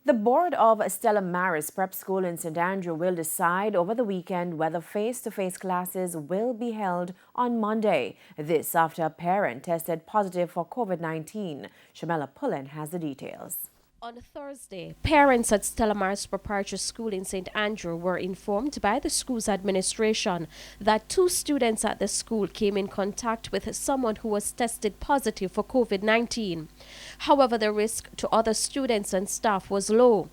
The board of Stella Maris Prep School in St. Andrew will decide over the weekend whether face-to-face classes will be held on Monday. This after a parent tested positive for COVID-19. Shamela Pullen has the details. On Thursday, parents at Stella Maris Preparatory School in St. Andrew were informed by the school's administration that 2 students at the school came in contact with someone who was tested positive for COVID-19. However, the risk to other students and staff was low.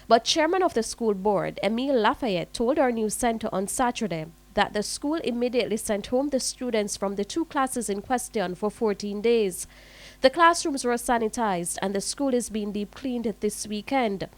But chairman of the school board, Emile Lafayette, told our news center on Saturday that the school immediately sent home the students from the 2 classes in question for 14 days. The classrooms were sanitized and the school is being deep cleaned this weekend.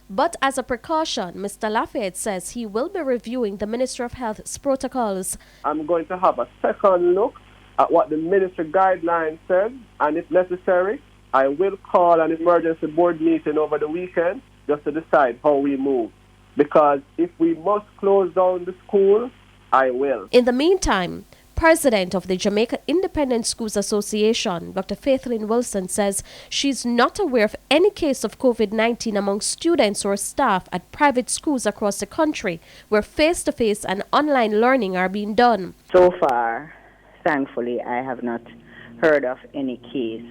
But as a precaution, Mr. Lafayette says he will be reviewing the Ministry of Health's protocols. I'm going to have a second look at what the ministry guidelines said, and if necessary, I will call an emergency board meeting over the weekend just to decide how we move. Because if we must close down the school, I will. In the meantime, President of the Jamaica Independent Schools Association, Dr. Faithlyn Wilson, says she's not aware of any case of COVID-19 among students or staff at private schools across the country where face-to-face and online learning are being done. So far, thankfully, I have not heard of any case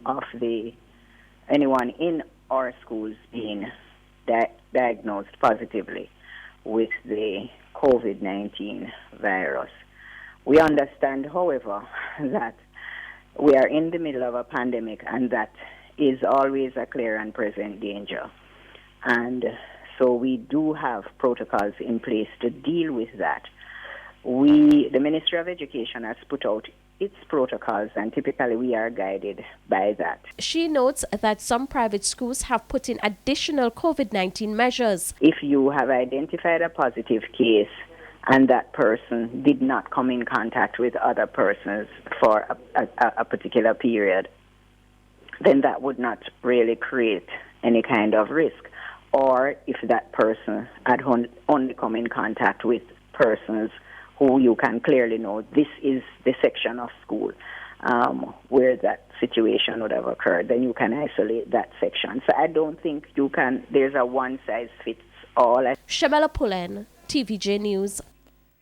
of anyone in our schools being diagnosed positively with the COVID-19 virus. We understand, however, that we are in the middle of a pandemic and that is always a clear and present danger. And so we do have protocols in place to deal with that. The Ministry of Education has put out its protocols and typically we are guided by that. She notes that some private schools have put in additional COVID-19 measures. If you have identified a positive case, and that person did not come in contact with other persons for a particular period, then that would not really create any kind of risk. Or if that person had only come in contact with persons who you can clearly know this is the section of school where that situation would have occurred, then you can isolate that section. So I don't think there's a one-size-fits-all. Shamela Pullen, TVJ News.